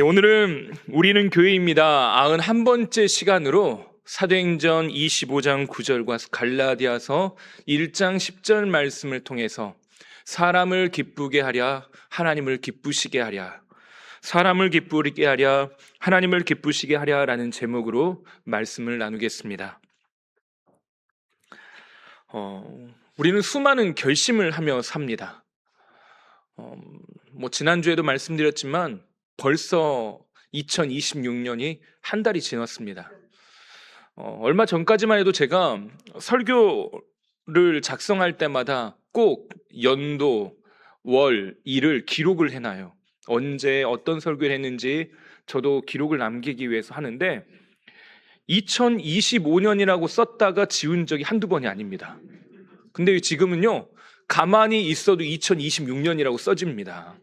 네, 오늘은 우리는 교회입니다. 91번째 시간으로 사도행전 25장 9절과 갈라디아서 1장 10절 말씀을 통해서 사람을 기쁘게 하랴 하나님을 기쁘시게 하랴, 사람을 기쁘게 하랴 하나님을 기쁘시게 하랴라는 제목으로 말씀을 나누겠습니다. 우리는 수많은 결심을 하며 삽니다. 지난주에도 말씀드렸지만 벌써 2026년이 한 달이 지났습니다. 얼마 전까지만 해도 제가 설교를 작성할 때마다 꼭 연도, 월, 일을 기록을 해놔요. 언제 어떤 설교를 했는지 저도 기록을 남기기 위해서 하는데 2025년이라고 썼다가 지운 적이 한두 번이 아닙니다. 근데 지금은요, 가만히 있어도 2026년이라고 써집니다.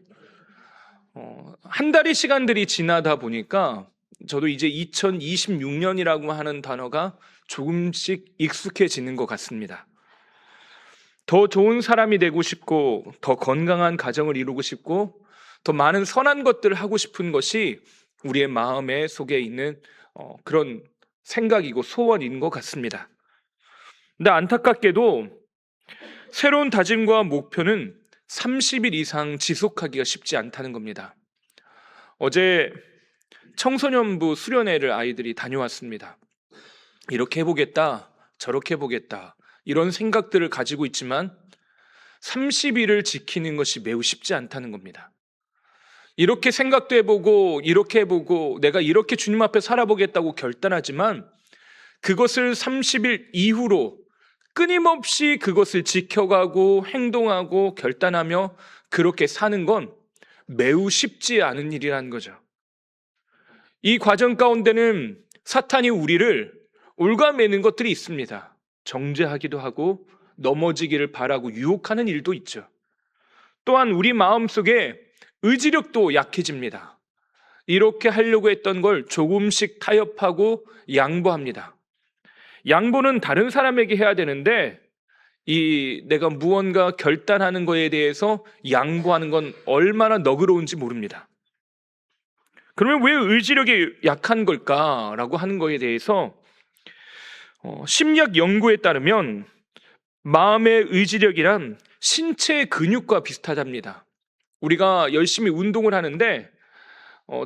한 달의 시간들이 지나다 보니까 저도 이제 2026년이라고 하는 단어가 조금씩 익숙해지는 것 같습니다. 더 좋은 사람이 되고 싶고, 더 건강한 가정을 이루고 싶고, 더 많은 선한 것들을 하고 싶은 것이 우리의 마음에 속에 있는 그런 생각이고 소원인 것 같습니다. 근데 안타깝게도 새로운 다짐과 목표는 30일 이상 지속하기가 쉽지 않다는 겁니다. 어제 청소년부 수련회를 아이들이 다녀왔습니다. 이렇게 해보겠다, 저렇게 해보겠다, 이런 생각들을 가지고 있지만 30일을 지키는 것이 매우 쉽지 않다는 겁니다. 이렇게 생각도 해보고 이렇게 해보고 내가 이렇게 주님 앞에 살아보겠다고 결단하지만 그것을 30일 이후로 끊임없이 그것을 지켜가고 행동하고 결단하며 그렇게 사는 건 매우 쉽지 않은 일이라는 거죠. 이 과정 가운데는 사탄이 우리를 올가매는 것들이 있습니다. 정죄하기도 하고 넘어지기를 바라고 유혹하는 일도 있죠. 또한 우리 마음속에 의지력도 약해집니다. 이렇게 하려고 했던 걸 조금씩 타협하고 양보합니다. 양보는 다른 사람에게 해야 되는데 내가 무언가 결단하는 거에 대해서 양보하는 건 얼마나 너그러운지 모릅니다. 그러면 왜 의지력이 약한 걸까라고 하는 거에 대해서 심리학 연구에 따르면 마음의 의지력이란 신체 근육과 비슷하답니다. 우리가 열심히 운동을 하는데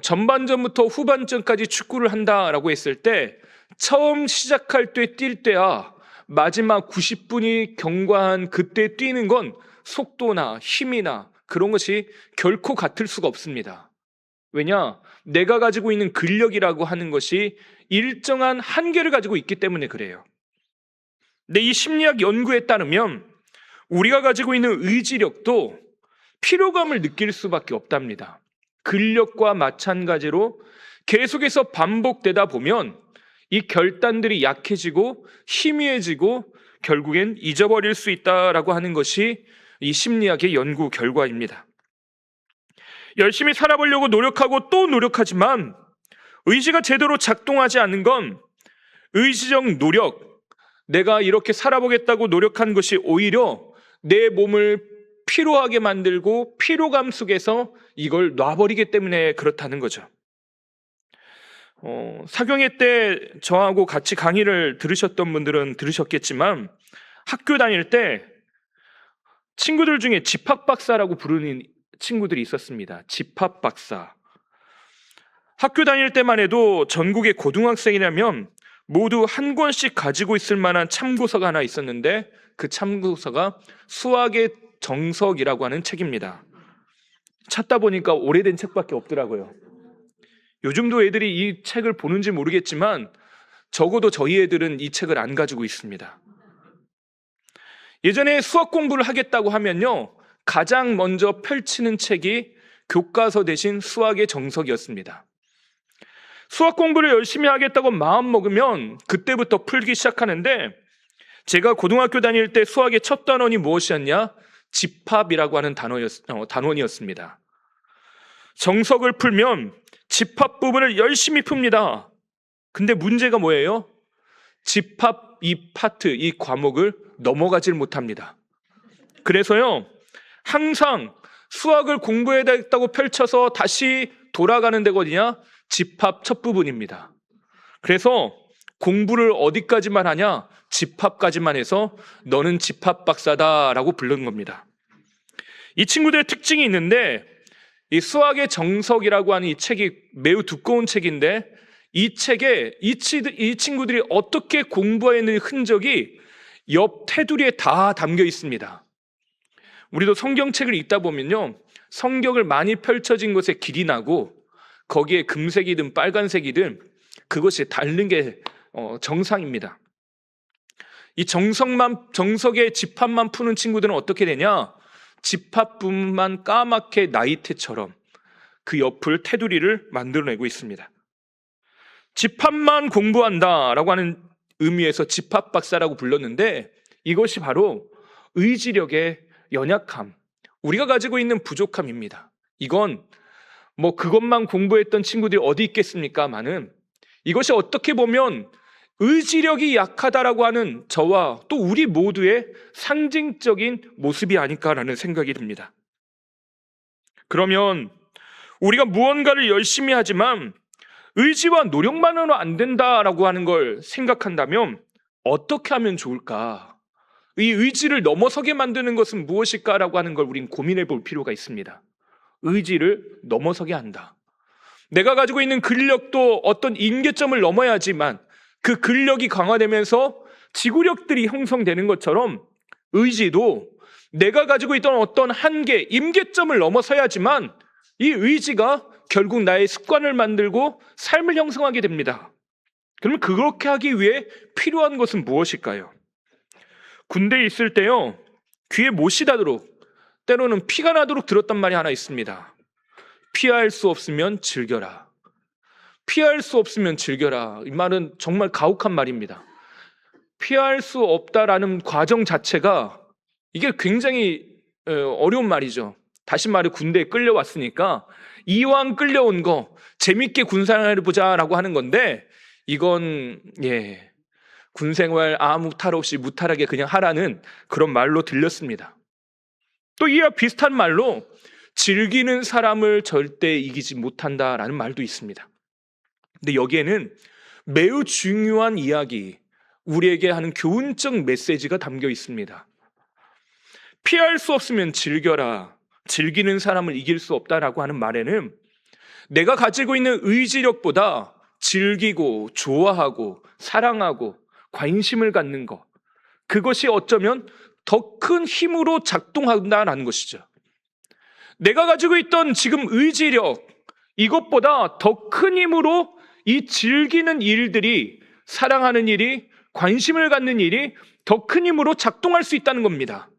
전반전부터 후반전까지 축구를 한다라고 했을 때 처음 시작할 때 뛸 때와 마지막 90분이 경과한 그때 뛰는 건 속도나 힘이나 그런 것이 결코 같을 수가 없습니다. 왜냐? 내가 가지고 있는 근력이라고 하는 것이 일정한 한계를 가지고 있기 때문에 그래요. 근데 이 심리학 연구에 따르면 우리가 가지고 있는 의지력도 피로감을 느낄 수밖에 없답니다. 근력과 마찬가지로 계속해서 반복되다 보면 이 결단들이 약해지고 희미해지고 결국엔 잊어버릴 수 있다라고 하는 것이 이 심리학의 연구 결과입니다. 열심히 살아보려고 노력하고 또 노력하지만 의지가 제대로 작동하지 않는 건 의지적 노력, 내가 이렇게 살아보겠다고 노력한 것이 오히려 내 몸을 피로하게 만들고 피로감 속에서 이걸 놔버리기 때문에 그렇다는 거죠. 사경회 때 저하고 같이 강의를 들으셨던 분들은 들으셨겠지만 학교 다닐 때 친구들 중에 집합박사라고 부르는 친구들이 있었습니다. 집합박사. 학교 다닐 때만 해도 전국의 고등학생이라면 모두 한 권씩 가지고 있을 만한 참고서가 하나 있었는데 그 참고서가 수학의 정석이라고 하는 책입니다. 찾다 보니까 오래된 책밖에 없더라고요. 요즘도 애들이 이 책을 보는지 모르겠지만 적어도 저희 애들은 이 책을 안 가지고 있습니다. 예전에 수학 공부를 하겠다고 하면요, 가장 먼저 펼치는 책이 교과서 대신 수학의 정석이었습니다. 수학 공부를 열심히 하겠다고 마음먹으면 그때부터 풀기 시작하는데 제가 고등학교 다닐 때 수학의 첫 단원이 무엇이었냐? 집합이라고 하는 단원이었습니다. 정석을 풀면 집합 부분을 열심히 풉니다. 근데 문제가 뭐예요? 집합 이 파트, 이 과목을 넘어가질 못합니다. 그래서요, 항상 수학을 공부해야겠다고 펼쳐서 다시 돌아가는 데가 어디냐? 집합 첫 부분입니다. 그래서 공부를 어디까지만 하냐? 집합까지만 해서 너는 집합 박사다라고 부르는 겁니다. 이 친구들의 특징이 있는데, 이 수학의 정석이라고 하는 이 책이 매우 두꺼운 책인데, 이 책에 이 친구들이 어떻게 공부하는 흔적이 옆 테두리에 다 담겨 있습니다. 우리도 성경책을 읽다 보면요, 성경을 많이 펼쳐진 곳에 길이 나고 거기에 금색이든 빨간색이든 그것이 다른 게 정상입니다. 이 정석의 집합만 푸는 친구들은 어떻게 되냐? 집합 부분만 까맣게 나이테처럼 그 옆을 테두리를 만들어내고 있습니다. 집합만 공부한다라고 하는 의미에서 집합 박사라고 불렀는데, 이것이 바로 의지력의 연약함, 우리가 가지고 있는 부족함입니다. 이건 뭐 그것만 공부했던 친구들이 어디 있겠습니까마는, 이것이 어떻게 보면 의지력이 약하다라고 하는 저와 또 우리 모두의 상징적인 모습이 아닐까라는 생각이 듭니다. 그러면 우리가 무언가를 열심히 하지만 의지와 노력만으로 안 된다라고 하는 걸 생각한다면 어떻게 하면 좋을까? 이 의지를 넘어서게 만드는 것은 무엇일까라고 하는 걸 우린 고민해 볼 필요가 있습니다. 의지를 넘어서게 한다. 내가 가지고 있는 근력도 어떤 임계점을 넘어야지만 그 근력이 강화되면서 지구력들이 형성되는 것처럼 의지도 내가 가지고 있던 어떤 한계, 임계점을 넘어서야지만 이 의지가 결국 나의 습관을 만들고 삶을 형성하게 됩니다. 그러면 그렇게 하기 위해 필요한 것은 무엇일까요? 군대에 있을 때요, 귀에 못이 닿도록, 때로는 피가 나도록 들었단 말이 하나 있습니다. 피할 수 없으면 즐겨라. 피할 수 없으면 즐겨라. 이 말은 정말 가혹한 말입니다. 피할 수 없다라는 과정 자체가 이게 굉장히 어려운 말이죠. 다시 말해 군대에 끌려왔으니까 이왕 끌려온 거 재밌게 군생활을 보자라고 하는 건데, 이건 군생활 아무 탈 없이 무탈하게 그냥 하라는 그런 말로 들렸습니다. 또 이와 비슷한 말로 즐기는 사람을 절대 이기지 못한다라는 말도 있습니다. 근데 여기에는 매우 중요한 이야기, 우리에게 하는 교훈적 메시지가 담겨 있습니다. 피할 수 없으면 즐겨라. 즐기는 사람을 이길 수 없다라고 하는 말에는 내가 가지고 있는 의지력보다 즐기고 좋아하고 사랑하고 관심을 갖는 것, 그것이 어쩌면 더 큰 힘으로 작동한다라는 것이죠. 내가 가지고 있던 지금 의지력, 이것보다 더 큰 힘으로 이 즐기는 일들이, 사랑하는 일이, 관심을 갖는 일이 더 큰 힘으로 작동할 수 있다는 겁니다.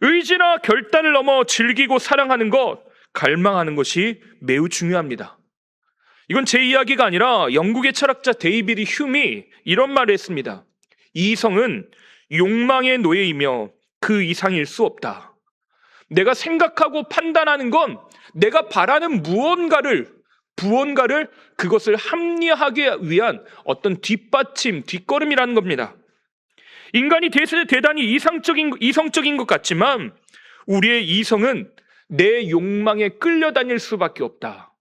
의지나 결단을 넘어 즐기고 사랑하는 것, 갈망하는 것이 매우 중요합니다. 이건 제 이야기가 아니라 영국의 철학자 데이비드 휴미 이런 말을 했습니다. 이성은 욕망의 노예이며 그 이상일 수 없다. 내가 생각하고 판단하는 건 내가 바라는 무언가를 그것을 합리화하기 위한 어떤 뒷받침, 뒷걸음이라는 겁니다. 인간이 대단히 이성적인 것 같지만 우리의 이성은 내 욕망에 끌려다닐 수밖에 없다.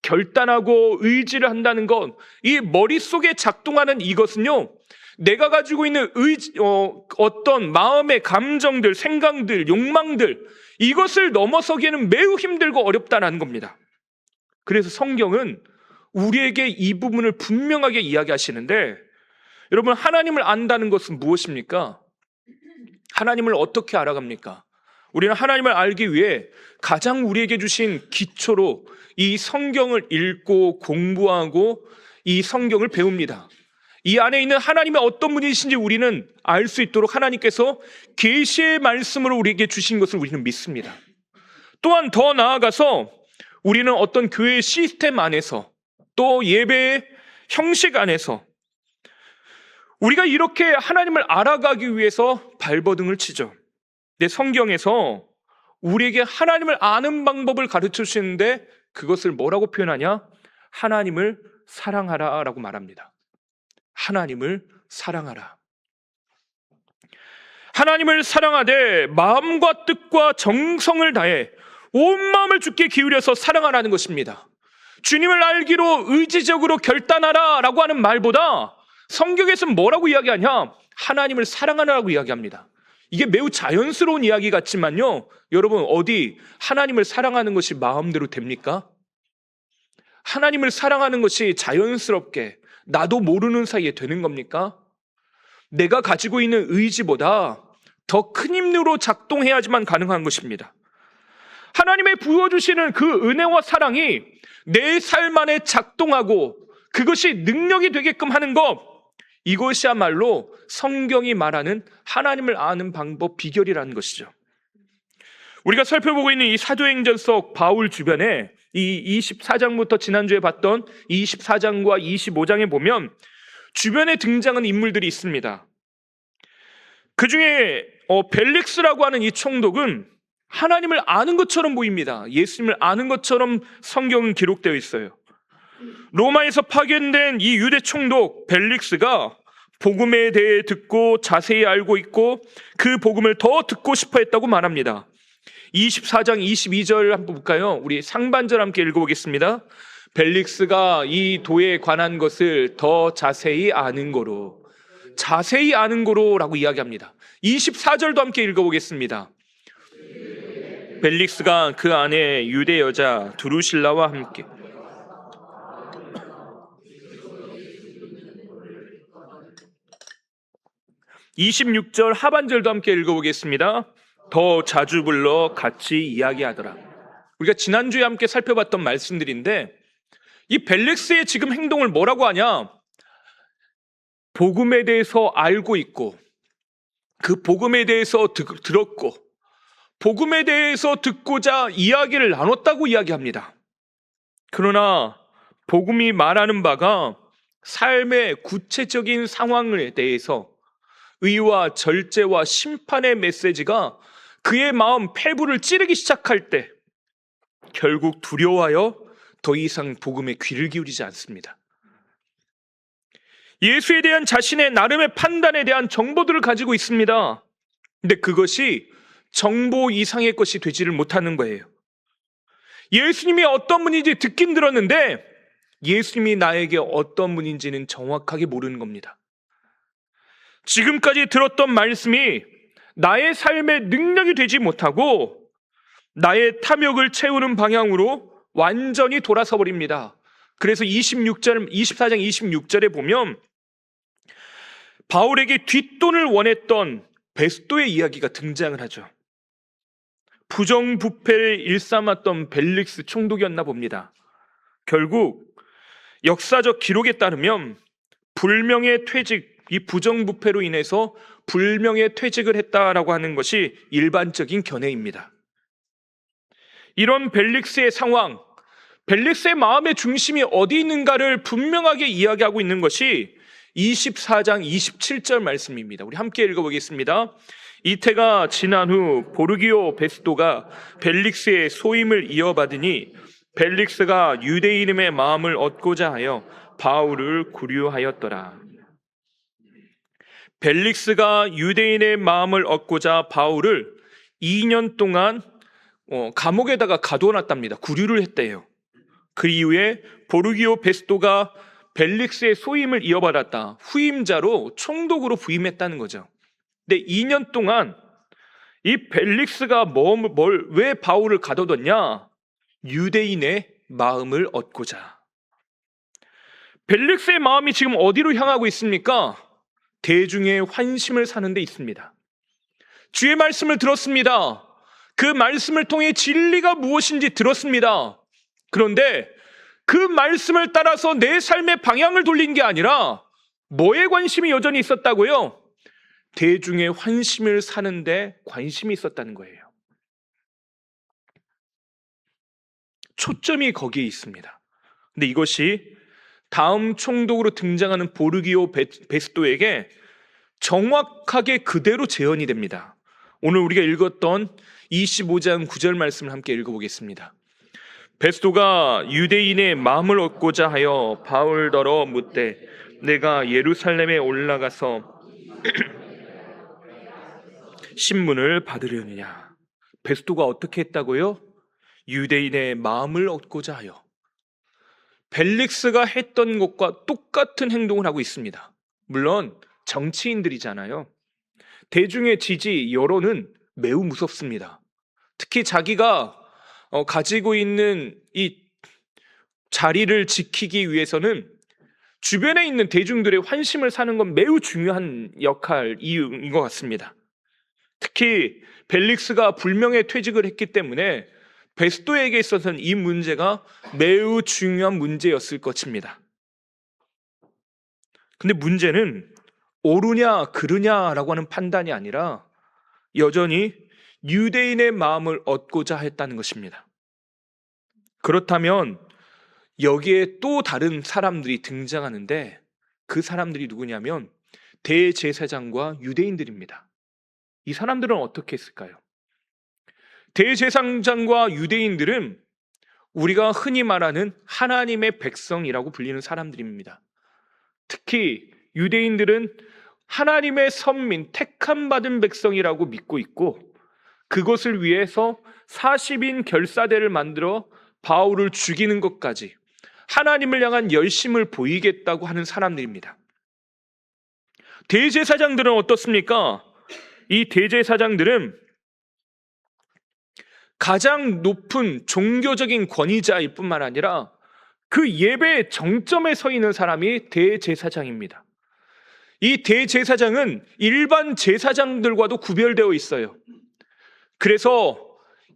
결단하고 의지를 한다는 건, 이 머릿속에 작동하는 이것은요, 내가 가지고 있는 어떤 마음의 감정들, 생각들, 욕망들, 이것을 넘어서기에는 매우 힘들고 어렵다는 겁니다. 그래서 성경은 우리에게 이 부분을 분명하게 이야기하시는데, 여러분, 하나님을 안다는 것은 무엇입니까? 하나님을 어떻게 알아갑니까? 우리는 하나님을 알기 위해 가장 우리에게 주신 기초로 이 성경을 읽고 공부하고 이 성경을 배웁니다. 이 안에 있는 하나님의 어떤 분이신지 우리는 알 수 있도록 하나님께서 계시의 말씀으로 우리에게 주신 것을 우리는 믿습니다. 또한 더 나아가서 우리는 어떤 교회의 시스템 안에서, 또 예배의 형식 안에서 우리가 이렇게 하나님을 알아가기 위해서 발버둥을 치죠. 근데 성경에서 우리에게 하나님을 아는 방법을 가르쳐 주시는데 그것을 뭐라고 표현하냐? 하나님을 사랑하라 라고 말합니다. 하나님을 사랑하라. 하나님을 사랑하되 마음과 뜻과 정성을 다해 온 마음을 주께 기울여서 사랑하라는 것입니다. 주님을 알기로 의지적으로 결단하라 라고 하는 말보다 성경에서는 뭐라고 이야기하냐? 하나님을 사랑하라고 이야기합니다. 이게 매우 자연스러운 이야기 같지만요, 여러분, 어디 하나님을 사랑하는 것이 마음대로 됩니까? 하나님을 사랑하는 것이 자연스럽게 나도 모르는 사이에 되는 겁니까? 내가 가지고 있는 의지보다 더 큰 힘으로 작동해야지만 가능한 것입니다. 하나님의 부어주시는 그 은혜와 사랑이 내 삶 안에 작동하고 그것이 능력이 되게끔 하는 것, 이것이야말로 성경이 말하는 하나님을 아는 방법, 비결이라는 것이죠. 우리가 살펴보고 있는 이 사도행전 속 바울 주변에 이 24장부터 지난주에 봤던 24장과 25장에 보면 주변에 등장하는 인물들이 있습니다. 그 중에 벨릭스라고 하는 이 총독은 하나님을 아는 것처럼 보입니다. 예수님을 아는 것처럼 성경은 기록되어 있어요. 로마에서 파견된 이 유대 총독 벨릭스가 복음에 대해 듣고 자세히 알고 있고 그 복음을 더 듣고 싶어 했다고 말합니다. 24장 22절 한번 볼까요? 우리 상반절 함께 읽어보겠습니다. 벨릭스가 이 도에 관한 것을 더 자세히 아는 거로, 자세히 아는 거로라고 이야기합니다. 24절도 함께 읽어보겠습니다. 벨릭스가 그 안에 유대 여자 두루실라와 함께 26절 하반절도 함께 읽어보겠습니다. 더 자주 불러 같이 이야기하더라. 우리가 지난주에 함께 살펴봤던 말씀들인데 이 벨릭스의 지금 행동을 뭐라고 하냐? 복음에 대해서 알고 있고 그 복음에 대해서 들었고 복음에 대해서 듣고자 이야기를 나눴다고 이야기합니다. 그러나 복음이 말하는 바가 삶의 구체적인 상황에 대해서 의와 절제와 심판의 메시지가 그의 마음 폐부를 찌르기 시작할 때 결국 두려워하여 더 이상 복음에 귀를 기울이지 않습니다. 예수에 대한 자신의 나름의 판단에 대한 정보들을 가지고 있습니다. 근데 그것이 정보 이상의 것이 되지를 못하는 거예요. 예수님이 어떤 분인지 듣긴 들었는데 예수님이 나에게 어떤 분인지는 정확하게 모르는 겁니다. 지금까지 들었던 말씀이 나의 삶의 능력이 되지 못하고 나의 탐욕을 채우는 방향으로 완전히 돌아서 버립니다. 그래서 24장 26절에 보면 바울에게 뒷돈을 원했던 베스도의 이야기가 등장을 하죠. 부정부패를 일삼았던 벨릭스 총독이었나 봅니다. 결국 역사적 기록에 따르면 불명예 퇴직, 이 부정부패로 인해서 불명예 퇴직을 했다라고 하는 것이 일반적인 견해입니다. 이런 벨릭스의 상황, 벨릭스의 마음의 중심이 어디 있는가를 분명하게 이야기하고 있는 것이 24장 27절 말씀입니다. 우리 함께 읽어보겠습니다. 이태가 지난 후 보르기오 베스도가 벨릭스의 소임을 이어받으니 벨릭스가 유대인의 마음을 얻고자 하여 바울을 구류하였더라. 벨릭스가 유대인의 마음을 얻고자 바울을 2년 동안 감옥에다가 가둬놨답니다. 구류를 했대요. 그 이후에 보르기오 베스도가 벨릭스의 소임을 이어받았다. 후임자로 총독으로 부임했다는 거죠. 근데 2년 동안 이 벨릭스가 왜 바울을 가둬뒀냐? 유대인의 마음을 얻고자. 벨릭스의 마음이 지금 어디로 향하고 있습니까? 대중의 환심을 사는 데 있습니다. 주의 말씀을 들었습니다. 그 말씀을 통해 진리가 무엇인지 들었습니다. 그런데 그 말씀을 따라서 내 삶의 방향을 돌린 게 아니라 뭐에 관심이 여전히 있었다고요? 대중의 환심을 사는데 관심이 있었다는 거예요. 초점이 거기에 있습니다. 근데 이것이 다음 총독으로 등장하는 보르기오 베스도에게 정확하게 그대로 재현이 됩니다. 오늘 우리가 읽었던 25장 9절 말씀을 함께 읽어보겠습니다. 베스도가 유대인의 마음을 얻고자 하여 바울더러 묻되 내가 예루살렘에 올라가서 신문을 받으려느냐. 베스도가 어떻게 했다고요? 유대인의 마음을 얻고자 하여 벨릭스가 했던 것과 똑같은 행동을 하고 있습니다. 물론 정치인들이잖아요. 대중의 지지, 여론은 매우 무섭습니다. 특히 자기가 가지고 있는 이 자리를 지키기 위해서는 주변에 있는 대중들의 환심을 사는 건 매우 중요한 이유인 것 같습니다. 특히 벨릭스가 불명예 퇴직을 했기 때문에 베스토에게 있어서는 이 문제가 매우 중요한 문제였을 것입니다. 근데 문제는 옳으냐 그르냐라고 하는 판단이 아니라 여전히 유대인의 마음을 얻고자 했다는 것입니다. 그렇다면 여기에 또 다른 사람들이 등장하는데 그 사람들이 누구냐면 대제사장과 유대인들입니다. 이 사람들은 어떻게 했을까요? 대제사장과 유대인들은 우리가 흔히 말하는 하나님의 백성이라고 불리는 사람들입니다. 특히 유대인들은 하나님의 선민, 택함 받은 백성이라고 믿고 있고 그것을 위해서 40인 결사대를 만들어 바울을 죽이는 것까지 하나님을 향한 열심을 보이겠다고 하는 사람들입니다. 대제사장들은 어떻습니까? 이 대제사장들은 가장 높은 종교적인 권위자일 뿐만 아니라 그 예배의 정점에 서 있는 사람이 대제사장입니다. 이 대제사장은 일반 제사장들과도 구별되어 있어요. 그래서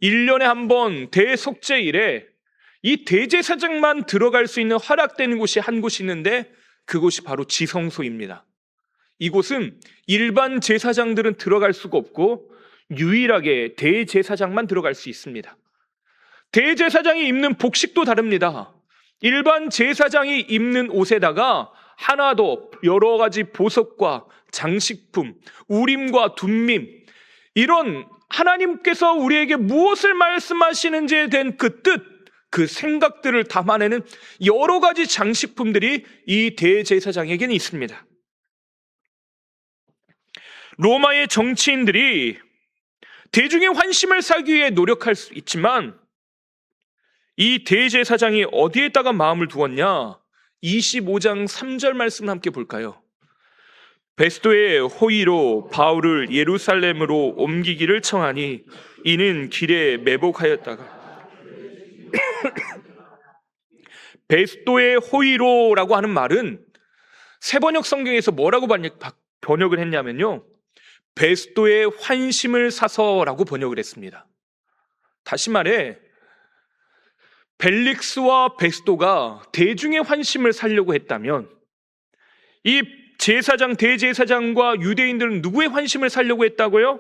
1년에 한 번 대속죄일에 이 대제사장만 들어갈 수 있는 허락되는 곳이 한 곳이 있는데 그곳이 바로 지성소입니다. 이곳은 일반 제사장들은 들어갈 수가 없고 유일하게 대제사장만 들어갈 수 있습니다. 대제사장이 입는 복식도 다릅니다. 일반 제사장이 입는 옷에다가 하나도 여러 가지 보석과 장식품, 우림과 둠밈, 이런 하나님께서 우리에게 무엇을 말씀하시는지에 대한 그 뜻, 그 생각들을 담아내는 여러 가지 장식품들이 이 대제사장에게는 있습니다. 로마의 정치인들이 대중의 환심을 사기 위해 노력할 수 있지만 이 대제사장이 어디에다가 마음을 두었냐? 25장 3절 말씀을 함께 볼까요? 베스도의 호의로 바울을 예루살렘으로 옮기기를 청하니 이는 길에 매복하였다가 베스도의 호의로라고 하는 말은 세번역 성경에서 뭐라고 번역을 했냐면요, 베스도의 환심을 사서라고 번역을 했습니다. 다시 말해 벨릭스와 베스도가 대중의 환심을 살려고 했다면 이 제사장, 대제사장과 유대인들은 누구의 환심을 살려고 했다고요?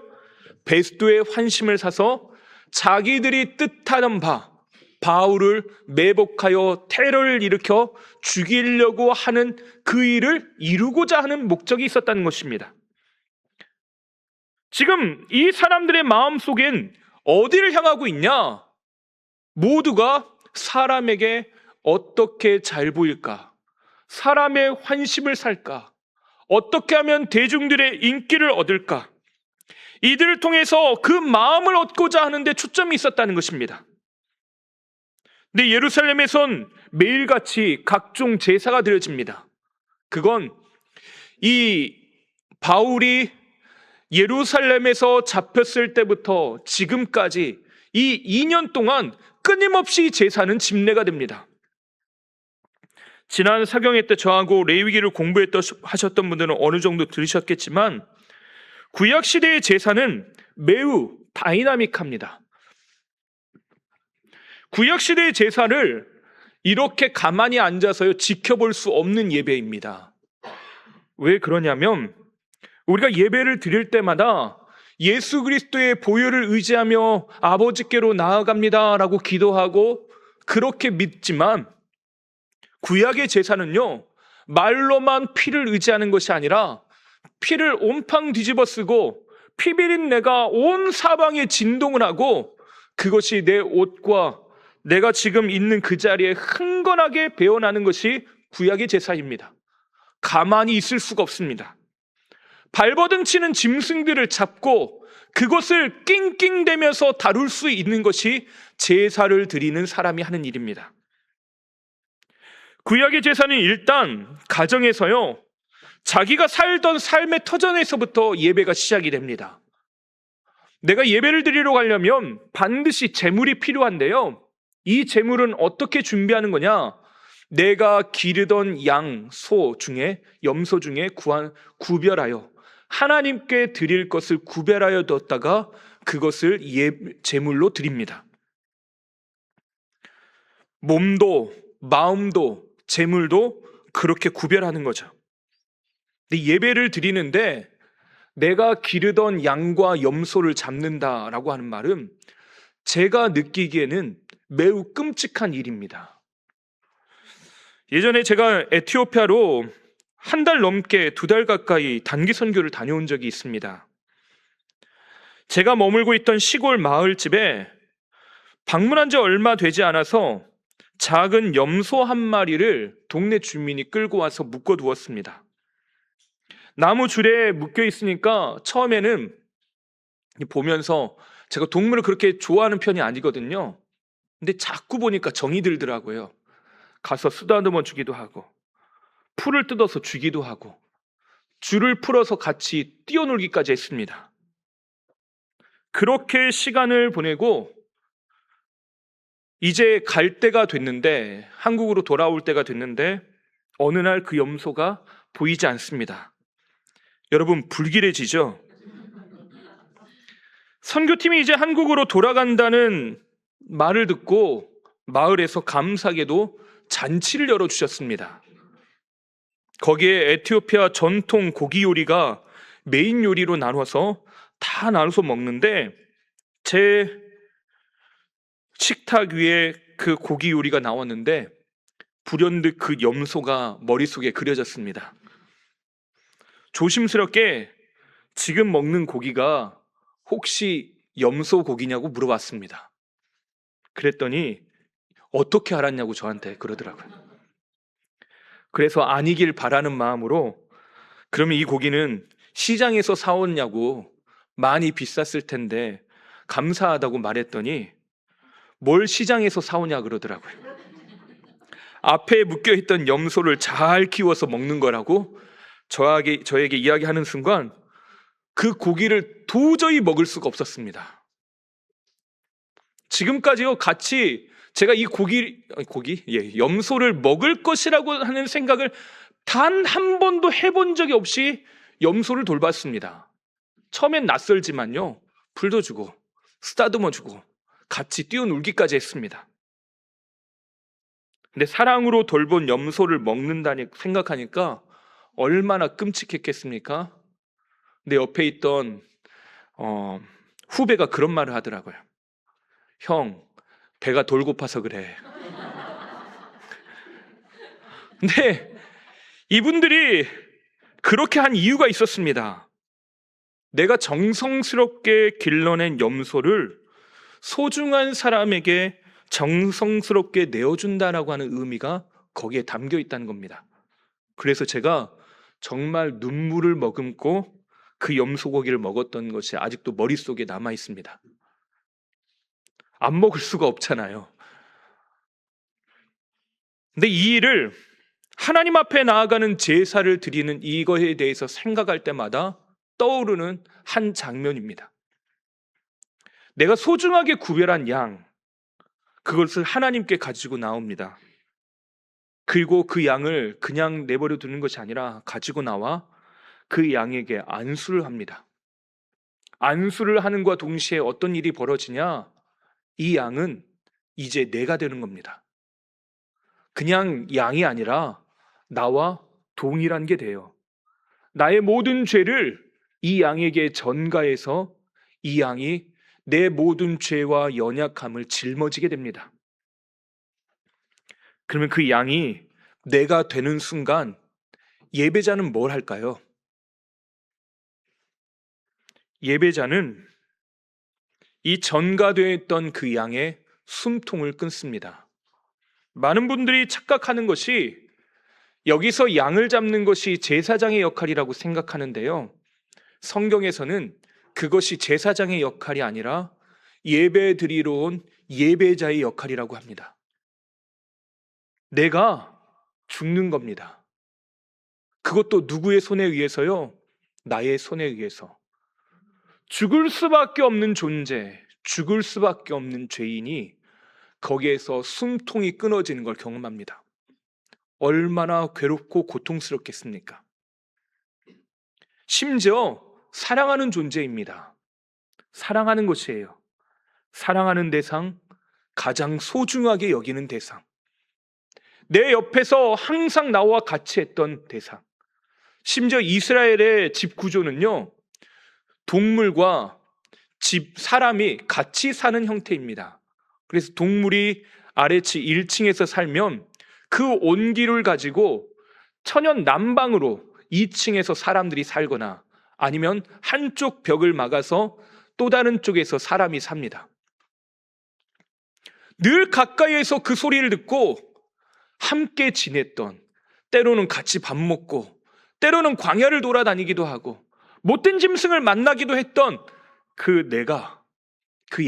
베스도의 환심을 사서 자기들이 뜻하는 바울을 매복하여 테러를 일으켜 죽이려고 하는 그 일을 이루고자 하는 목적이 있었다는 것입니다. 지금 이 사람들의 마음속엔 어디를 향하고 있냐? 모두가 사람에게 어떻게 잘 보일까? 사람의 환심을 살까? 어떻게 하면 대중들의 인기를 얻을까? 이들을 통해서 그 마음을 얻고자 하는데 초점이 있었다는 것입니다. 근데 예루살렘에선 매일같이 각종 제사가 드려집니다. 그건 이 바울이 예루살렘에서 잡혔을 때부터 지금까지 이 2년 동안 끊임없이 제사는 집례가 됩니다. 지난 사경회 때 저하고 레위기를 하셨던 분들은 어느 정도 들으셨겠지만 구약시대의 제사는 매우 다이나믹합니다. 구약시대의 제사를 이렇게 가만히 앉아서요 지켜볼 수 없는 예배입니다. 왜 그러냐면 우리가 예배를 드릴 때마다 예수 그리스도의 보혈을 의지하며 아버지께로 나아갑니다 라고 기도하고 그렇게 믿지만 구약의 제사는요 말로만 피를 의지하는 것이 아니라 피를 온팡 뒤집어 쓰고 피비린 내가 온 사방에 진동을 하고 그것이 내 옷과 내가 지금 있는 그 자리에 흥건하게 배어나는 것이 구약의 제사입니다. 가만히 있을 수가 없습니다. 발버둥 치는 짐승들을 잡고 그것을 낑낑대면서 다룰 수 있는 것이 제사를 드리는 사람이 하는 일입니다. 구약의 제사는 일단 가정에서요, 자기가 살던 삶의 터전에서부터 예배가 시작이 됩니다. 내가 예배를 드리러 가려면 반드시 제물이 필요한데요, 이 제물은 어떻게 준비하는 거냐? 내가 기르던 양, 소 중에, 염소 중에 구별하여 하나님께 드릴 것을 구별하여 뒀다가 그것을 제물로 드립니다. 몸도 마음도 제물도 그렇게 구별하는 거죠. 근데 예배를 드리는데 내가 기르던 양과 염소를 잡는다라고 하는 말은 제가 느끼기에는 매우 끔찍한 일입니다. 예전에 제가 에티오피아로 한 달 넘게 2달 가까이 단기 선교를 다녀온 적이 있습니다. 제가 머물고 있던 시골 마을집에 방문한 지 얼마 되지 않아서 작은 염소 한 마리를 동네 주민이 끌고 와서 묶어두었습니다. 나무 줄에 묶여 있으니까 처음에는 보면서, 제가 동물을 그렇게 좋아하는 편이 아니거든요. 근데 자꾸 보니까 정이 들더라고요. 가서 쓰다듬어 주기도 하고, 풀을 뜯어서 주기도 하고, 줄을 풀어서 같이 뛰어놀기까지 했습니다. 그렇게 시간을 보내고 이제 갈 때가 됐는데, 한국으로 돌아올 때가 됐는데 어느 날 그 염소가 보이지 않습니다. 여러분, 불길해지죠? 선교팀이 이제 한국으로 돌아간다는 말을 듣고 마을에서 감사하게도 잔치를 열어주셨습니다. 거기에 에티오피아 전통 고기 요리가 메인 요리로 나눠서 다 나눠서 먹는데, 제 식탁 위에 그 고기 요리가 나왔는데 불현듯 그 염소가 머릿속에 그려졌습니다. 조심스럽게 지금 먹는 고기가 혹시 염소 고기냐고 물어봤습니다. 그랬더니 어떻게 알았냐고 저한테 그러더라고요. 그래서 아니길 바라는 마음으로, 그러면 이 고기는 시장에서 사왔냐고, 많이 비쌌을 텐데 감사하다고 말했더니 뭘 시장에서 사오냐 그러더라고요. 앞에 묶여있던 염소를 잘 키워서 먹는 거라고 저에게 이야기하는 순간 그 고기를 도저히 먹을 수가 없었습니다. 지금까지요, 같이 제가 이 염소를 먹을 것이라고 하는 생각을 단 한 번도 해본 적이 없이 염소를 돌봤습니다. 처음엔 낯설지만요, 풀도 주고 쓰다듬어 주고 같이 뛰어놀기까지 했습니다. 근데 사랑으로 돌본 염소를 먹는다니 생각하니까 얼마나 끔찍했겠습니까? 내 옆에 있던 후배가 그런 말을 하더라고요. 형, 배가 돌 고파서 그래. 근데 이분들이 그렇게 한 이유가 있었습니다. 내가 정성스럽게 길러낸 염소를 소중한 사람에게 정성스럽게 내어준다라고 하는 의미가 거기에 담겨 있다는 겁니다. 그래서 제가 정말 눈물을 머금고 그 염소고기를 먹었던 것이 아직도 머릿속에 남아 있습니다. 안 먹을 수가 없잖아요. 근데 이 일을, 하나님 앞에 나아가는 제사를 드리는 이거에 대해서 생각할 때마다 떠오르는 한 장면입니다. 내가 소중하게 구별한 양, 그것을 하나님께 가지고 나옵니다. 그리고 그 양을 그냥 내버려 두는 것이 아니라 가지고 나와 그 양에게 안수를 합니다. 안수를 하는과 동시에 어떤 일이 벌어지냐? 이 양은 이제 내가 되는 겁니다. 그냥 양이 아니라 나와 동일한 게 돼요. 나의 모든 죄를 이 양에게 전가해서 이 양이 내 모든 죄와 연약함을 짊어지게 됩니다. 그러면 그 양이 내가 되는 순간 예배자는 뭘 할까요? 예배자는 이 전가되어 있던 그 양의 숨통을 끊습니다. 많은 분들이 착각하는 것이 여기서 양을 잡는 것이 제사장의 역할이라고 생각하는데요, 성경에서는 그것이 제사장의 역할이 아니라 예배 드리러 온 예배자의 역할이라고 합니다. 내가 죽는 겁니다. 그것도 누구의 손에 의해서요? 나의 손에 의해서. 죽을 수밖에 없는 존재, 죽을 수밖에 없는 죄인이 거기에서 숨통이 끊어지는 걸 경험합니다. 얼마나 괴롭고 고통스럽겠습니까? 심지어 사랑하는 존재입니다. 사랑하는 것이에요. 사랑하는 대상, 가장 소중하게 여기는 대상, 내 옆에서 항상 나와 같이 했던 대상. 심지어 이스라엘의 집 구조는요, 동물과 사람이 같이 사는 형태입니다. 그래서 동물이 아래층 1층에서 살면 그 온기를 가지고 천연 난방으로 2층에서 사람들이 살거나 아니면 한쪽 벽을 막아서 또 다른 쪽에서 사람이 삽니다. 늘 가까이에서 그 소리를 듣고 함께 지냈던, 때로는 같이 밥 먹고 때로는 광야를 돌아다니기도 하고 못된 짐승을 만나기도 했던 그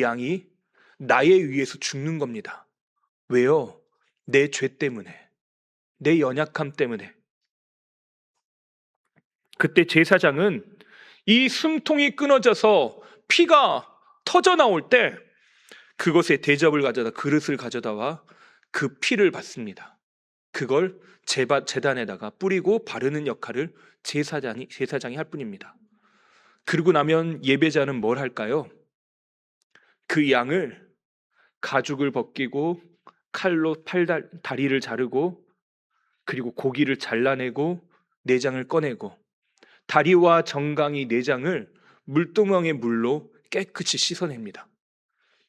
양이 나에 의해서 죽는 겁니다. 왜요? 내 죄 때문에, 내 연약함 때문에. 그때 제사장은 이 숨통이 끊어져서 피가 터져 나올 때 그것에 대접을 가져다, 그릇을 가져다와 그 피를 받습니다. 그걸 제단에다가 뿌리고 바르는 역할을 제사장이 할 뿐입니다. 그러고 나면 예배자는 뭘 할까요? 그 양을 가죽을 벗기고 칼로 다리를 자르고 그리고 고기를 잘라내고 내장을 꺼내고 다리와 정강이 내장을 물두멍의 물로 깨끗이 씻어냅니다.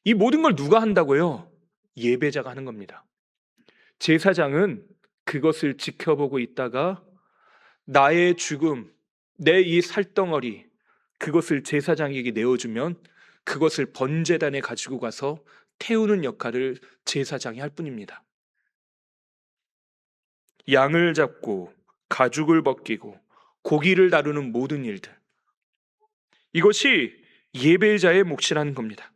이 모든 걸 누가 한다고요? 예배자가 하는 겁니다. 제사장은 그것을 지켜보고 있다가 나의 죽음, 내 이 살덩어리, 그것을 제사장에게 내어주면 그것을 번제단에 가지고 가서 태우는 역할을 제사장이 할 뿐입니다. 양을 잡고 가죽을 벗기고 고기를 다루는 모든 일들, 이것이 예배자의 몫이라는 겁니다.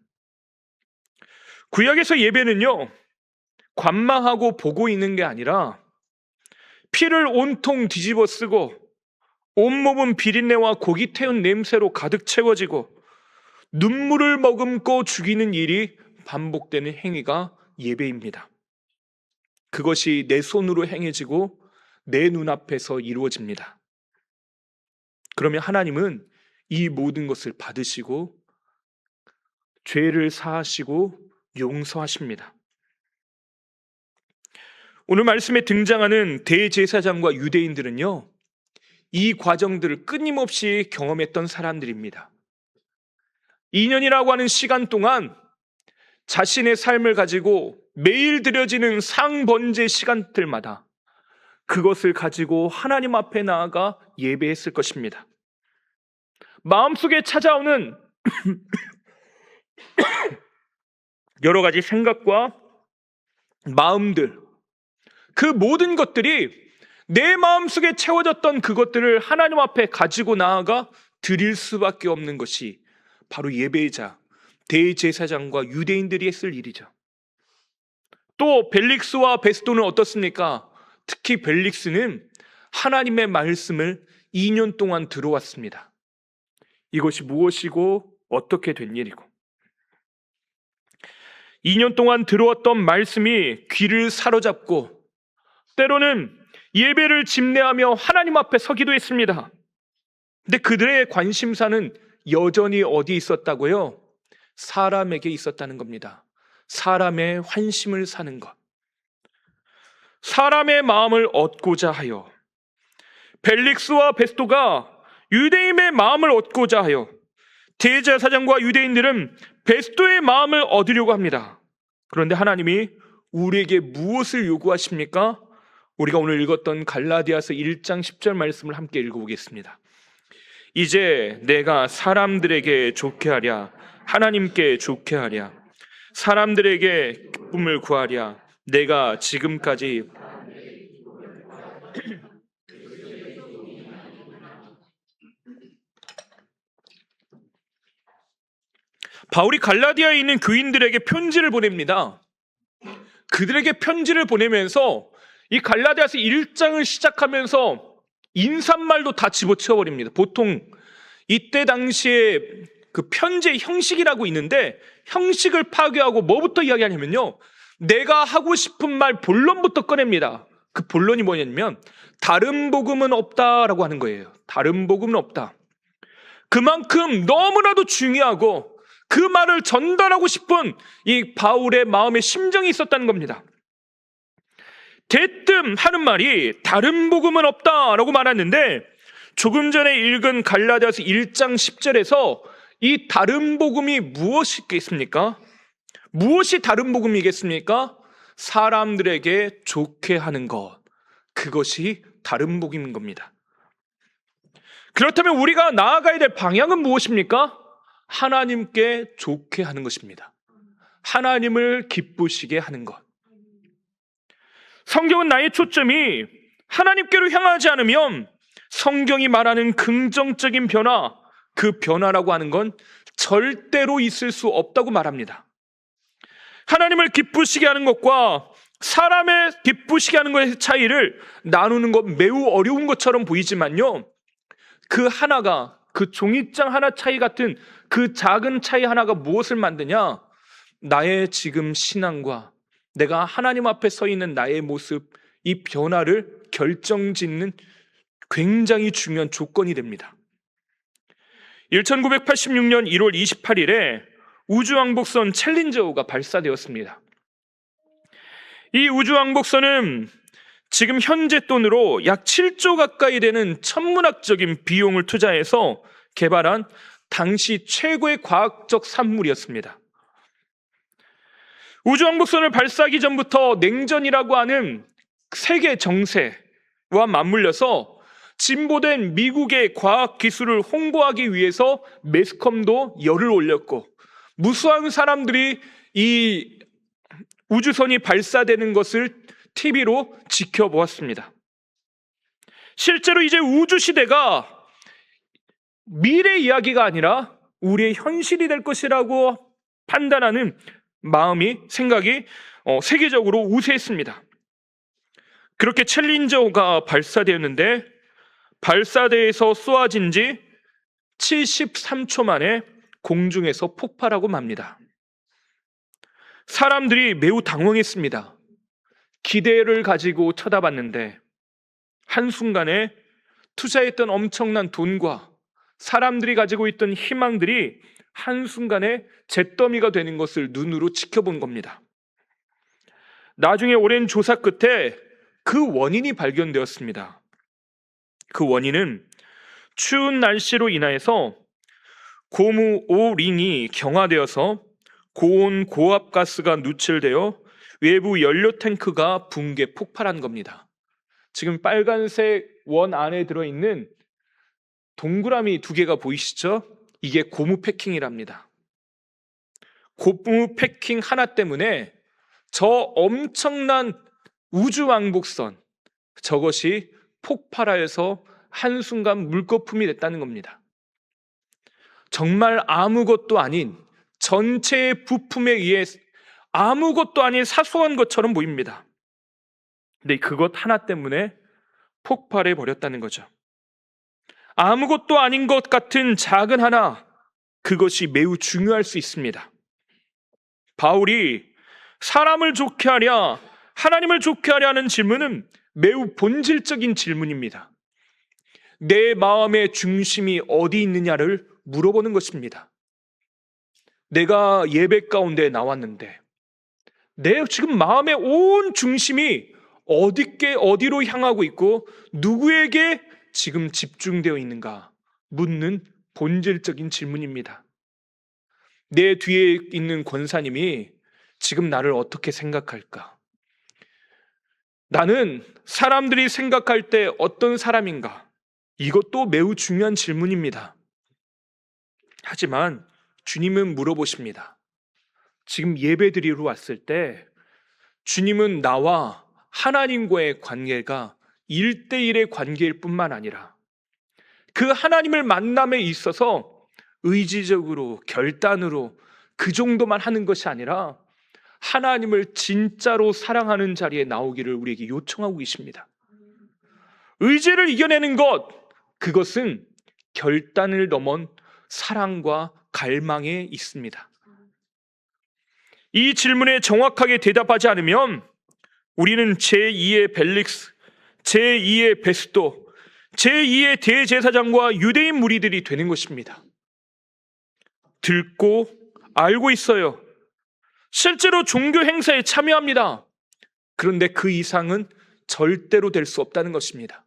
구약에서 예배는요, 관망하고 보고 있는 게 아니라 피를 온통 뒤집어 쓰고 온몸은 비린내와 고기 태운 냄새로 가득 채워지고 눈물을 머금고 죽이는 일이 반복되는 행위가 예배입니다. 그것이 내 손으로 행해지고 내 눈앞에서 이루어집니다. 그러면 하나님은 이 모든 것을 받으시고 죄를 사하시고 용서하십니다. 오늘 말씀에 등장하는 대제사장과 유대인들은요, 이 과정들을 끊임없이 경험했던 사람들입니다. 2년이라고 하는 시간 동안 자신의 삶을 가지고 매일 드려지는 상번제 시간들마다 그것을 가지고 하나님 앞에 나아가 예배했을 것입니다. 마음속에 찾아오는 여러 가지 생각과 마음들, 그 모든 것들이 내 마음속에 채워졌던 그것들을 하나님 앞에 가지고 나아가 드릴 수밖에 없는 것이 바로 예배자, 대제사장과 유대인들이 했을 일이죠. 또 벨릭스와 베스도는 어떻습니까? 특히 벨릭스는 하나님의 말씀을 2년 동안 들어왔습니다. 이것이 무엇이고 어떻게 된 일이고, 2년 동안 들어왔던 말씀이 귀를 사로잡고 때로는 예배를 집례하며 하나님 앞에 서기도 했습니다. 근데 그들의 관심사는 여전히 어디 있었다고요? 사람에게 있었다는 겁니다. 사람의 환심을 사는 것, 사람의 마음을 얻고자 하여, 벨릭스와 베스도가 유대인의 마음을 얻고자 하여 대제사장과 유대인들은 베스도의 마음을 얻으려고 합니다. 그런데 하나님이 우리에게 무엇을 요구하십니까? 우리가 오늘 읽었던 갈라디아서 1장 10절 말씀을 함께 읽어보겠습니다. 이제 내가 사람들에게 좋게 하랴, 하나님께 좋게 하랴, 사람들에게 기쁨을 구하랴, 내가 지금까지 바울이 갈라디아에 있는 교인들에게 편지를 보냅니다. 그들에게 편지를 보내면서 이 갈라디아서 1장을 시작하면서 인사말도 다 집어치워 버립니다. 보통 이때 당시에 그 편지의 형식이라고 있는데 형식을 파괴하고 뭐부터 이야기하냐면요, 내가 하고 싶은 말 본론부터 꺼냅니다. 그 본론이 뭐냐면 다른 복음은 없다라고 하는 거예요. 다른 복음은 없다. 그만큼 너무나도 중요하고 그 말을 전달하고 싶은 이 바울의 마음의 심정이 있었다는 겁니다. 대뜸 하는 말이 다른 복음은 없다라고 말했는데, 조금 전에 읽은 갈라디아서 1장 10절에서 이 다른 복음이 무엇이겠습니까? 무엇이 다른 복음이겠습니까? 사람들에게 좋게 하는 것, 그것이 다른 복음인 겁니다. 그렇다면 우리가 나아가야 될 방향은 무엇입니까? 하나님께 좋게 하는 것입니다. 하나님을 기쁘시게 하는 것. 성경은 나의 초점이 하나님께로 향하지 않으면 성경이 말하는 긍정적인 변화, 그 변화라고 하는 건 절대로 있을 수 없다고 말합니다. 하나님을 기쁘시게 하는 것과 사람을 기쁘시게 하는 것의 차이를 나누는 것 매우 어려운 것처럼 보이지만요, 그 하나가, 그 종이장 하나 차이 같은 그 작은 차이 하나가 무엇을 만드냐? 나의 지금 신앙과 내가 하나님 앞에 서 있는 나의 모습, 이 변화를 결정짓는 굉장히 중요한 조건이 됩니다. 1986년 1월 28일에 우주왕복선 챌린저호가 발사되었습니다. 이 우주왕복선은 지금 현재 돈으로 약 7조 가까이 되는 천문학적인 비용을 투자해서 개발한 당시 최고의 과학적 산물이었습니다. 우주왕복선을 발사하기 전부터 냉전이라고 하는 세계 정세와 맞물려서 진보된 미국의 과학 기술을 홍보하기 위해서 매스컴도 열을 올렸고, 무수한 사람들이 이 우주선이 발사되는 것을 TV로 지켜보았습니다. 실제로 이제 우주시대가 미래 이야기가 아니라 우리의 현실이 될 것이라고 판단하는 생각이 세계적으로 우세했습니다. 그렇게 챌린저호가 발사되었는데, 발사대에서 쏘아진 지 73초 만에 공중에서 폭발하고 맙니다. 사람들이 매우 당황했습니다. 기대를 가지고 쳐다봤는데 한순간에 투자했던 엄청난 돈과 사람들이 가지고 있던 희망들이 한순간에 잿더미가 되는 것을 눈으로 지켜본 겁니다. 나중에 오랜 조사 끝에 그 원인이 발견되었습니다. 그 원인은 추운 날씨로 인하여서 고무 오링이 경화되어서 고온 고압 가스가 누출되어 외부 연료 탱크가 붕괴 폭발한 겁니다. 지금 빨간색 원 안에 들어있는 동그라미 2개가 보이시죠? 이게 고무 패킹이랍니다. 고무 패킹 하나 때문에 저 엄청난 우주왕복선, 저것이 폭발하여서 한순간 물거품이 됐다는 겁니다. 정말 아무것도 아닌, 전체의 부품에 의해 아무것도 아닌 사소한 것처럼 보입니다. 근데 그것 하나 때문에 폭발해 버렸다는 거죠. 아무것도 아닌 것 같은 작은 하나, 그것이 매우 중요할 수 있습니다. 바울이 사람을 좋게 하랴, 하나님을 좋게 하랴 하는 질문은 매우 본질적인 질문입니다. 내 마음의 중심이 어디 있느냐를 물어보는 것입니다. 내가 예배 가운데 나왔는데 내 지금 마음의 온 중심이 어디로 향하고 있고 누구에게 지금 집중되어 있는가 묻는 본질적인 질문입니다. 내 뒤에 있는 권사님이 지금 나를 어떻게 생각할까? 나는 사람들이 생각할 때 어떤 사람인가? 이것도 매우 중요한 질문입니다. 하지만 주님은 물어보십니다. 지금 예배드리러 왔을 때 주님은 나와 하나님과의 관계가 1대1의 관계일 뿐만 아니라 그 하나님을 만남에 있어서 의지적으로, 결단으로 그 정도만 하는 것이 아니라 하나님을 진짜로 사랑하는 자리에 나오기를 우리에게 요청하고 계십니다. 의지를 이겨내는 것, 그것은 결단을 넘은 사랑과 갈망에 있습니다. 이 질문에 정확하게 대답하지 않으면 우리는 제2의 벨릭스, 제2의 베스도, 제2의 대제사장과 유대인 무리들이 되는 것입니다. 듣고 알고 있어요. 실제로 종교 행사에 참여합니다. 그런데 그 이상은 절대로 될 수 없다는 것입니다.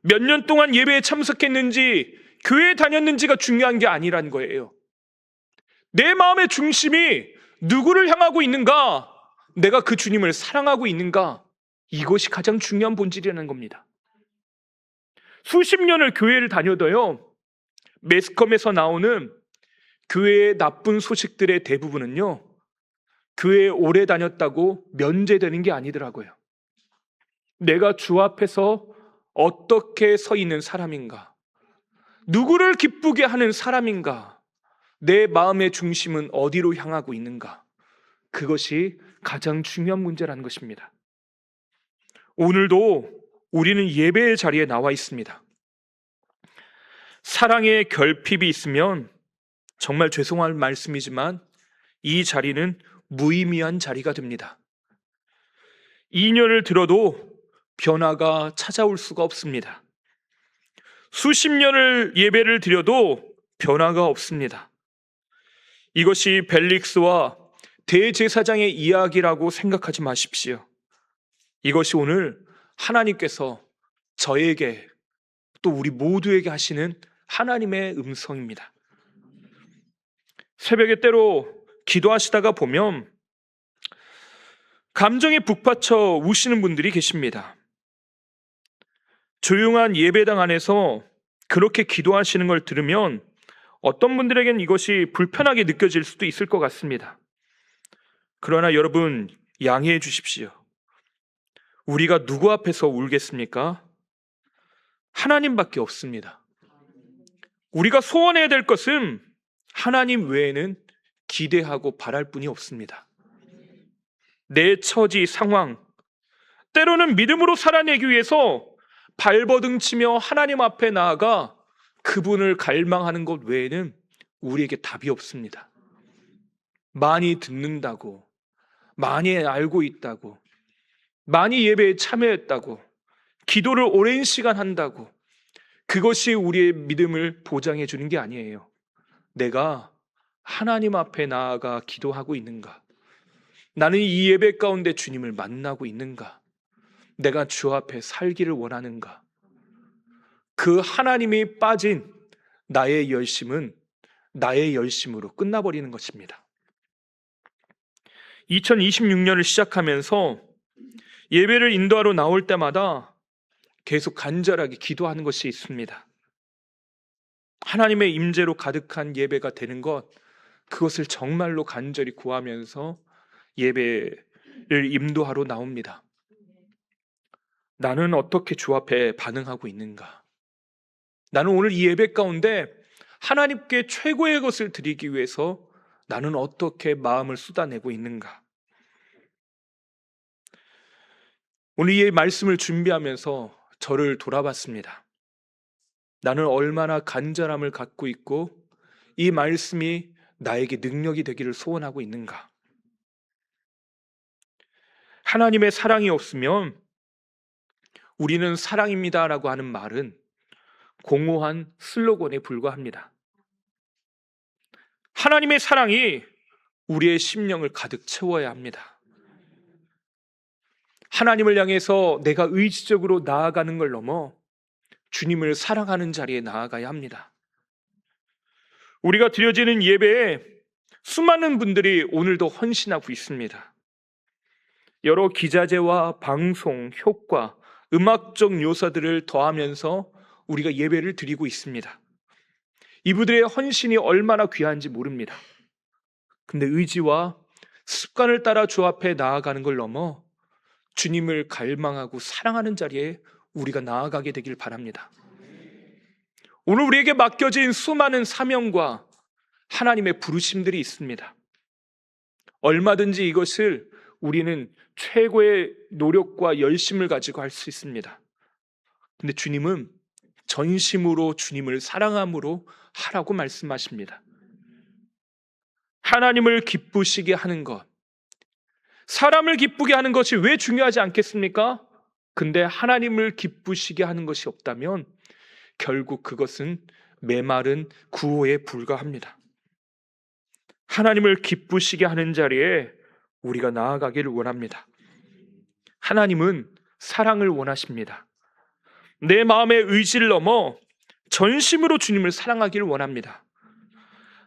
몇 년 동안 예배에 참석했는지 교회에 다녔는지가 중요한 게 아니란 거예요. 내 마음의 중심이 누구를 향하고 있는가? 내가 그 주님을 사랑하고 있는가? 이것이 가장 중요한 본질이라는 겁니다. 수십 년을 교회를 다녀도요, 매스컴에서 나오는 교회의 나쁜 소식들의 대부분은요, 교회에 오래 다녔다고 면제되는 게 아니더라고요. 내가 주 앞에서 어떻게 서 있는 사람인가? 누구를 기쁘게 하는 사람인가? 내 마음의 중심은 어디로 향하고 있는가? 그것이 가장 중요한 문제라는 것입니다. 오늘도 우리는 예배의 자리에 나와 있습니다. 사랑의 결핍이 있으면 정말 죄송한 말씀이지만 이 자리는 무의미한 자리가 됩니다. 2년을 들어도 변화가 찾아올 수가 없습니다. 수십 년을 예배를 드려도 변화가 없습니다. 이것이 벨릭스와 대제사장의 이야기라고 생각하지 마십시오. 이것이 오늘 하나님께서 저에게 또 우리 모두에게 하시는 하나님의 음성입니다. 새벽에 때로 기도하시다가 보면 감정에 북받쳐 우시는 분들이 계십니다. 조용한 예배당 안에서 그렇게 기도하시는 걸 들으면 어떤 분들에겐 이것이 불편하게 느껴질 수도 있을 것 같습니다. 그러나 여러분, 양해해 주십시오. 우리가 누구 앞에서 울겠습니까? 하나님밖에 없습니다. 우리가 소원해야 될 것은 하나님 외에는 기대하고 바랄 뿐이 없습니다. 내 처지, 상황, 때로는 믿음으로 살아내기 위해서 발버둥치며 하나님 앞에 나아가 그분을 갈망하는 것 외에는 우리에게 답이 없습니다. 많이 듣는다고, 많이 알고 있다고, 많이 예배에 참여했다고, 기도를 오랜 시간 한다고, 그것이 우리의 믿음을 보장해 주는 게 아니에요. 내가 하나님 앞에 나아가 기도하고 있는가? 나는 이 예배 가운데 주님을 만나고 있는가? 내가 주 앞에 살기를 원하는가? 그 하나님이 빠진 나의 열심은 나의 열심으로 끝나버리는 것입니다. 2026년을 시작하면서 예배를 인도하러 나올 때마다 계속 간절하게 기도하는 것이 있습니다. 하나님의 임재로 가득한 예배가 되는 것, 그것을 정말로 간절히 구하면서 예배를 인도하러 나옵니다. 나는 어떻게 주 앞에 반응하고 있는가? 나는 오늘 이 예배 가운데 하나님께 최고의 것을 드리기 위해서 나는 어떻게 마음을 쏟아내고 있는가? 오늘 이 말씀을 준비하면서 저를 돌아봤습니다. 나는 얼마나 간절함을 갖고 있고 이 말씀이 나에게 능력이 되기를 소원하고 있는가? 하나님의 사랑이 없으면 우리는 사랑입니다라고 하는 말은 공허한 슬로건에 불과합니다. 하나님의 사랑이 우리의 심령을 가득 채워야 합니다. 하나님을 향해서 내가 의지적으로 나아가는 걸 넘어 주님을 사랑하는 자리에 나아가야 합니다. 우리가 드려지는 예배에 수많은 분들이 오늘도 헌신하고 있습니다. 여러 기자재와 방송, 효과, 음악적 요소들을 더하면서 우리가 예배를 드리고 있습니다. 이분들의 헌신이 얼마나 귀한지 모릅니다. 근데 의지와 습관을 따라 주 앞에 나아가는 걸 넘어 주님을 갈망하고 사랑하는 자리에 우리가 나아가게 되길 바랍니다. 오늘 우리에게 맡겨진 수많은 사명과 하나님의 부르심들이 있습니다. 얼마든지 이것을 우리는 최고의 노력과 열심을 가지고 할 수 있습니다. 근데 주님은 전심으로 주님을 사랑함으로 하라고 말씀하십니다. 하나님을 기쁘시게 하는 것, 사람을 기쁘게 하는 것이 왜 중요하지 않겠습니까? 근데 하나님을 기쁘시게 하는 것이 없다면 결국 그것은 메마른 구호에 불과합니다. 하나님을 기쁘시게 하는 자리에 우리가 나아가기를 원합니다. 하나님은 사랑을 원하십니다. 내 마음의 의지를 넘어 전심으로 주님을 사랑하기를 원합니다.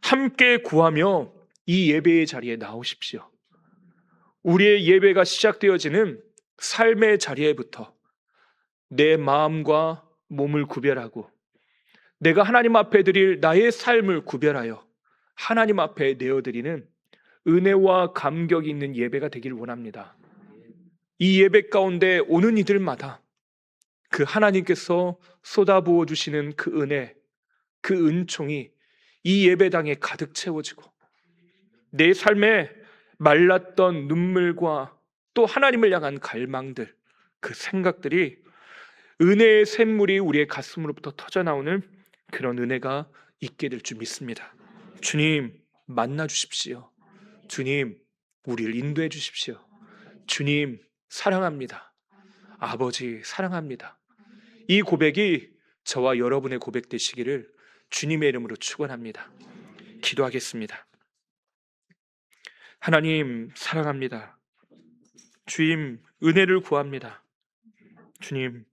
함께 구하며 이 예배의 자리에 나오십시오. 우리의 예배가 시작되어지는 삶의 자리에부터 내 마음과 몸을 구별하고 내가 하나님 앞에 드릴 나의 삶을 구별하여 하나님 앞에 내어드리는 은혜와 감격이 있는 예배가 되기를 원합니다. 이 예배 가운데 오는 이들마다 그 하나님께서 쏟아부어 주시는 그 은혜, 그 은총이 이 예배당에 가득 채워지고 내 삶에 말랐던 눈물과 또 하나님을 향한 갈망들, 그 생각들이 은혜의 샘물이 우리의 가슴으로부터 터져나오는 그런 은혜가 있게 될 줄 믿습니다. 주님, 만나 주십시오. 주님, 우리를 인도해 주십시오. 주님, 사랑합니다. 아버지, 사랑합니다. 이 고백이 저와 여러분의 고백 되시기를 주님의 이름으로 축원합니다. 기도하겠습니다. 하나님, 사랑합니다. 주님, 은혜를 구합니다. 주님,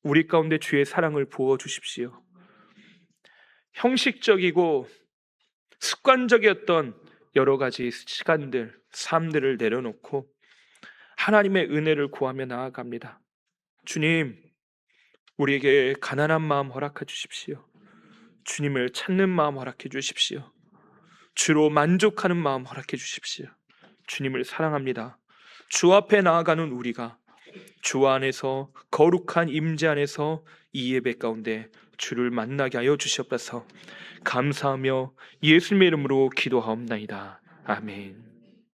우리 가운데 주의 사랑을 부어 주십시오. 형식적이고 습관적이었던 여러 가지 시간들, 삶들을 내려놓고 하나님의 은혜를 구하며 나아갑니다. 주님, 우리에게 가난한 마음 허락해 주십시오. 주님을 찾는 마음 허락해 주십시오. 주로 만족하는 마음 허락해 주십시오. 주님을 사랑합니다. 주 앞에 나아가는 우리가 주 안에서 거룩한 임재 안에서 이 예배 가운데 주를 만나게 하여 주시옵소서. 감사하며 예수님의 이름으로 기도하옵나이다. 아멘.